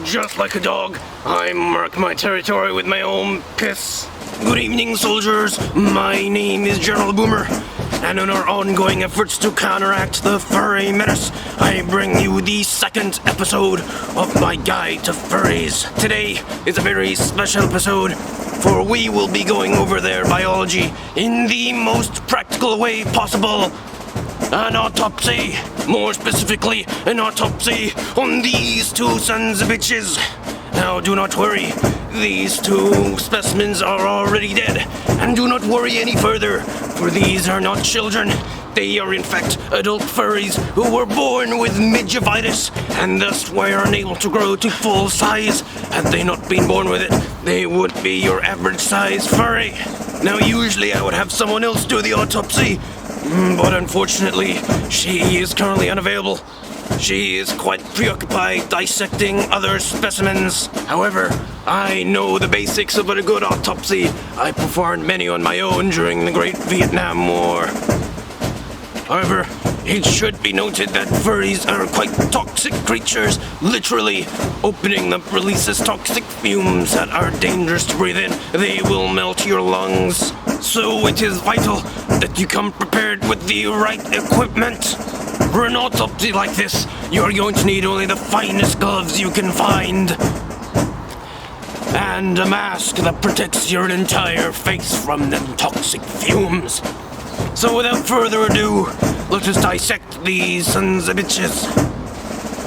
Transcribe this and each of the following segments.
just like a dog, I mark my territory with my own piss. Good evening, soldiers. My name is General Boomer, and in our ongoing efforts to counteract the furry menace, I bring you the second episode of my guide to furries. Today is a very special episode, for we will be going over their biology in the most practical way possible. An autopsy, more specifically, an autopsy on these two sons of bitches. Now do not worry, these two specimens are already dead, and do not worry any further, for these are not children. They are in fact adult furries who were born with midgetitis, and thus were unable to grow to full size. Had they not been born with it, they would be your average size furry. Now usually I would have someone else do the autopsy, but unfortunately, she is currently unavailable. She is quite preoccupied dissecting other specimens. However, I know the basics of a good autopsy. I performed many on my own during the Great Vietnam War. However, it should be noted that furries are quite toxic creatures. Literally, opening them releases toxic fumes that are dangerous to breathe in. They will melt your lungs. So it is vital that you come prepared with the right equipment. For an autopsy like this, you are going to need only the finest gloves you can find, and a mask that protects your entire face from them toxic fumes. So without further ado, let us dissect these sons of bitches.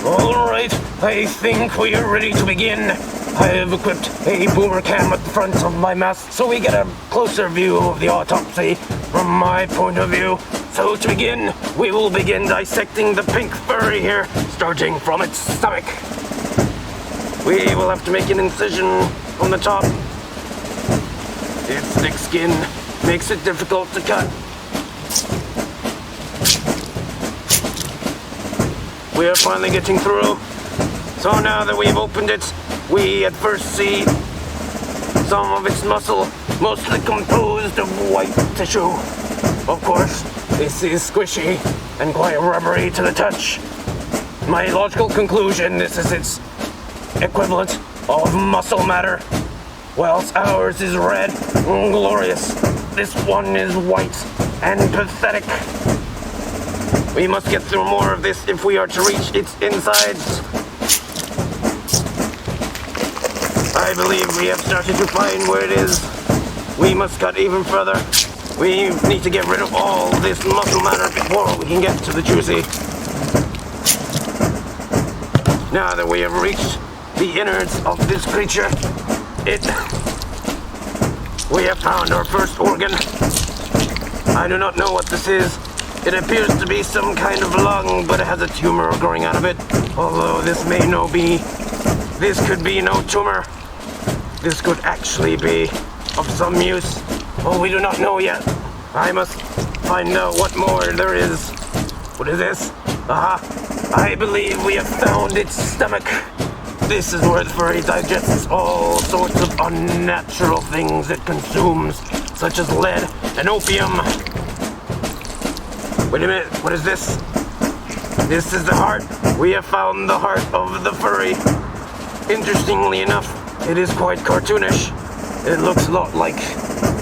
Alright, I think we are ready to begin. I have equipped a boomer cam at the front of my mask so we get a closer view of the autopsy from my point of view. So to begin, we will begin dissecting the pink furry here, starting from its stomach. We will have to make an incision on the top. Its thick skin makes it difficult to cut. We are finally getting through. So now that we've opened it, we at first see some of its muscle, mostly composed of white tissue. Of course, this is squishy and quite rubbery to the touch. My logical conclusion, this is its equivalent of muscle matter. Whilst ours is red and glorious, this one is white and pathetic. We must get through more of this if we are to reach its insides. I believe we have started to find where it is. We must cut even further. We need to get rid of all this muscle matter before we can get to the juicy. Now that we have reached the innards of this creature, we have found our first organ. I do not know what this is. It appears to be some kind of lung, but it has a tumor growing out of it. Although this could be no tumor. This could actually be of some use. Oh, we do not know yet. I must find out what more there is. What is this? Aha! I believe we have found its stomach. This is where the furry digests all sorts of unnatural things it consumes, such as lead and opium. Wait a minute, what is this? This is the heart. We have found the heart of the furry. Interestingly enough, it is quite cartoonish. It looks a lot like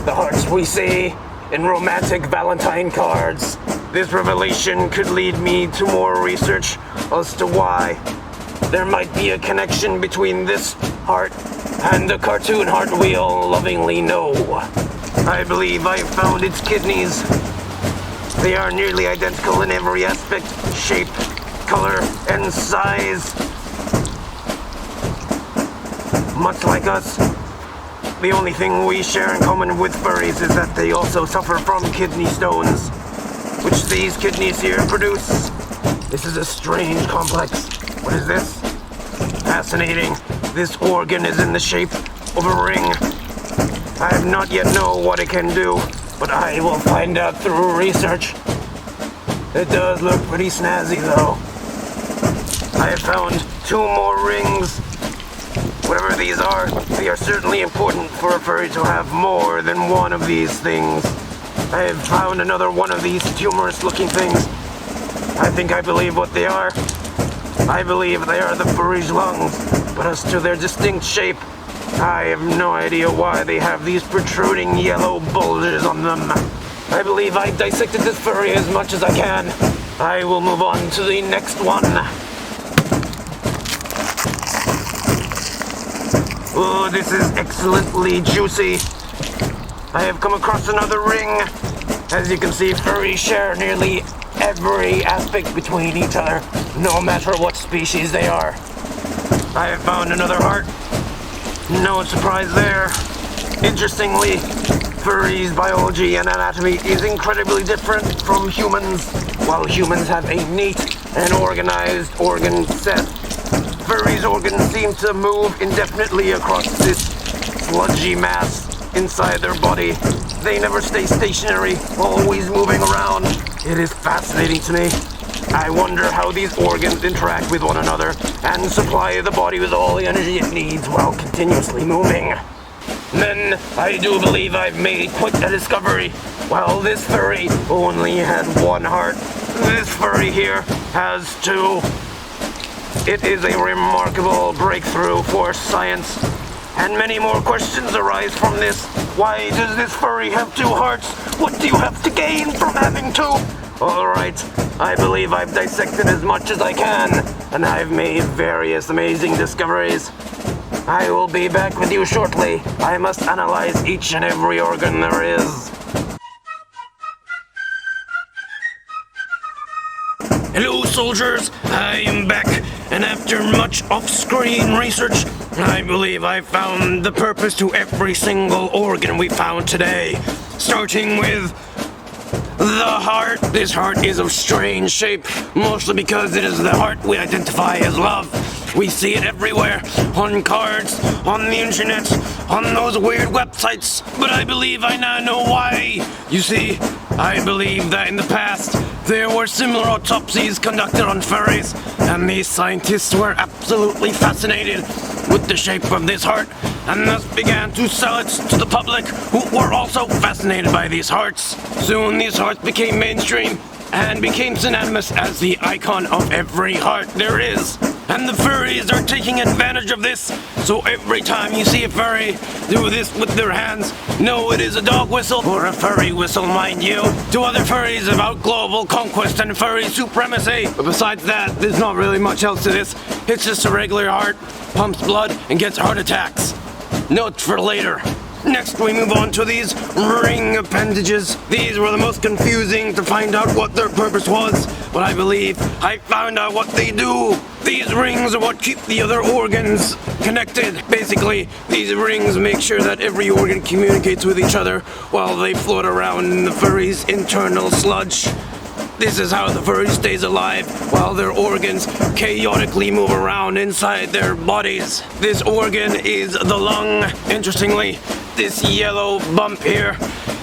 the hearts we see in romantic Valentine cards. This revelation could lead me to more research as to why there might be a connection between this heart and the cartoon heart we all lovingly know. I believe I found its kidneys. They are nearly identical in every aspect, shape, color, and size. Much like us, the only thing we share in common with furries is that they also suffer from kidney stones, which these kidneys here produce. This is a strange complex. What is this? Fascinating. This organ is in the shape of a ring. I have not yet know what it can do, but I will find out through research. It does look pretty snazzy though. I have found 2 more rings. Whatever these are, they are certainly important for a furry to have more than one of these things. I have found another one of these tumorous looking things. I think I believe what they are. I believe they are the furry's lungs, but as to their distinct shape, I have no idea why they have these protruding yellow bulges on them. I believe I've dissected this furry as much as I can. I will move on to the next one. Oh, this is excellently juicy. I have come across another ring. As you can see, furries share nearly every aspect between each other, no matter what species they are. I have found another heart. No surprise there. Interestingly, furries' biology and anatomy is incredibly different from humans. While humans have a neat and organized organ set, furries' organs seem to move indefinitely across this sludgy mass inside their body. They never stay stationary, always moving around. It is fascinating to me. I wonder how these organs interact with one another and supply the body with all the energy it needs while continuously moving. Then, I do believe I've made quite a discovery. While this furry only had one heart, this furry here has two. It is a remarkable breakthrough for science. And many more questions arise from this. Why does this furry have two hearts? What do you have to gain from having two? Alright, I believe I've dissected as much as I can, and I've made various amazing discoveries. I will be back with you shortly. I must analyze each and every organ there is. Hello, soldiers. I am back, and after much off-screen research, I believe I found the purpose to every single organ we found today. Starting with the heart. This heart is of strange shape, mostly because it is the heart we identify as love. We see it everywhere, on cards, on the internet, on those weird websites, but I believe I now know why. You see, I believe that in the past, there were similar autopsies conducted on furries, and these scientists were absolutely fascinated with the shape of this heart, and thus began to sell it to the public, who were also fascinated by these hearts. Soon these hearts became mainstream, and became synonymous as the icon of every heart there is. And the furries are taking advantage of this, so every time you see a furry do this with their hands, know it is a dog whistle, or a furry whistle, mind you, to other furries about global conquest and furry supremacy. But besides that, there's not really much else to this. It's just a regular heart, pumps blood, and gets heart attacks. Note for later. Next, we move on to these ring appendages. These were the most confusing to find out what their purpose was, but I believe I found out what they do. These rings are what keep the other organs connected. Basically, these rings make sure that every organ communicates with each other while they float around in the furry's internal sludge. This is how the furry stays alive while their organs chaotically move around inside their bodies. This organ is the lung. Interestingly, this yellow bump here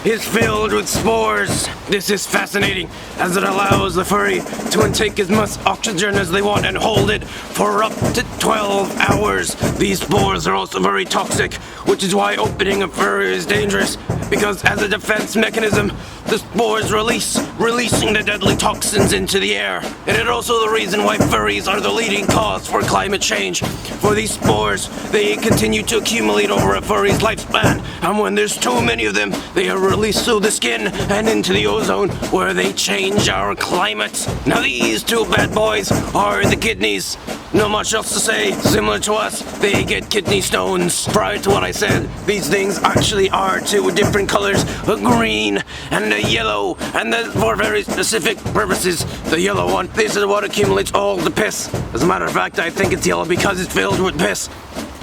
is filled with spores. This is fascinating, as it allows the furry to intake as much oxygen as they want and hold it for up to 12 hours. These spores are also very toxic, which is why opening a furry is dangerous, because as a defense mechanism, the spores releasing the deadly toxins into the air. And it's also the reason why furries are the leading cause for climate change. For these spores, they continue to accumulate over a furry's lifespan, and when there's too many of them, they are released through the skin and into the ozone, where they change our climate. Now these two bad boys are the kidneys. Not much else to say. Similar to us, they get kidney stones. Prior to what I said, these things actually are two different colors, a green and a yellow, and then for very specific purposes. The yellow one, this is what accumulates all the piss. As a matter of fact, I think it's yellow because it's filled with piss.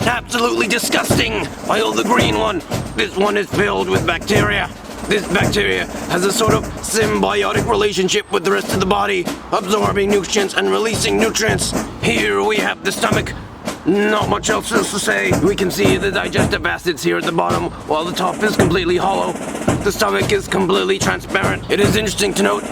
Absolutely disgusting. While the green one, this one is filled with bacteria. This bacteria has a sort of symbiotic relationship with the rest of the body, absorbing nutrients and releasing nutrients. Here we have the stomach. Not much else to say. We can see the digestive acids here at the bottom, while the top is completely hollow. The stomach is completely transparent. It is interesting to note,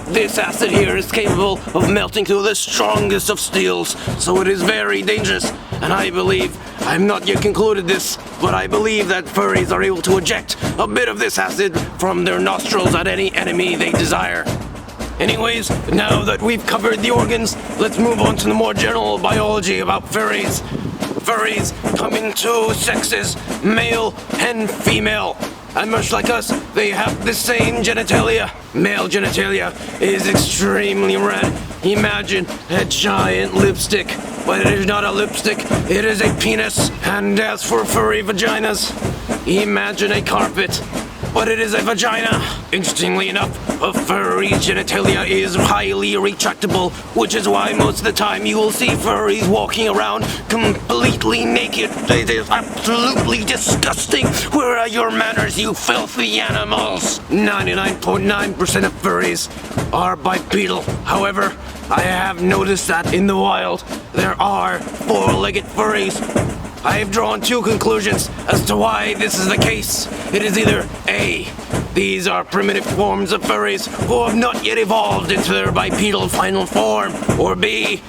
this acid here is capable of melting through the strongest of steels, so it is very dangerous. And I believe, I'm not yet concluded this, but I believe that furries are able to eject a bit of this acid from their nostrils at any enemy they desire. Anyways, now that we've covered the organs, let's move on to the more general biology about furries. Furries come in two sexes, male and female. And much like us, they have the same genitalia. Male genitalia is extremely red. Imagine a giant lipstick, but it is not a lipstick, it is a penis. And as for furry vaginas, imagine a carpet, but it is a vagina. Interestingly enough, a furry's genitalia is highly retractable, which is why most of the time you will see furries walking around completely naked. It is absolutely disgusting. Where are your manners, you filthy animals? 99.9% of furries are bipedal. However, I have noticed that in the wild, there are four-legged furries. I have drawn two conclusions as to why this is the case. It is either A, these are primitive forms of furries who have not yet evolved into their bipedal final form, or B,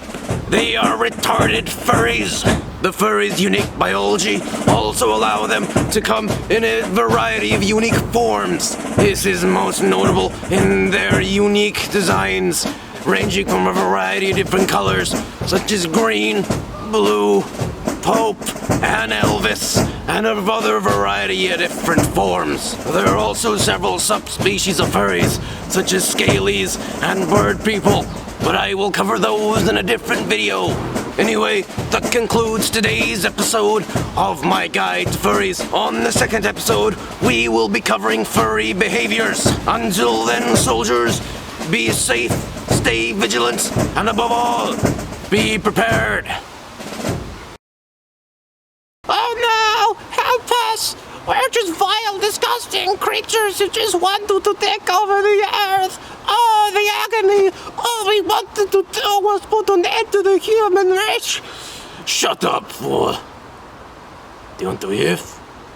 they are retarded furries. The furries' unique biology also allow them to come in a variety of unique forms. This is most notable in their unique designs, ranging from a variety of different colors, such as green, blue, Pope, and Elvis, and of other variety of different forms. There are also several subspecies of furries, such as scalies and bird people, but I will cover those in a different video. Anyway, that concludes today's episode of my guide to furries. On the second episode, we will be covering furry behaviors. Until then, soldiers, be safe, stay vigilant, and above all, be prepared. Oh no! Help us! We're just vile, disgusting creatures who just want to take over the earth! Oh, the agony! All we wanted to do was put an end to the human race! Shut up, fool. Do you want to hear?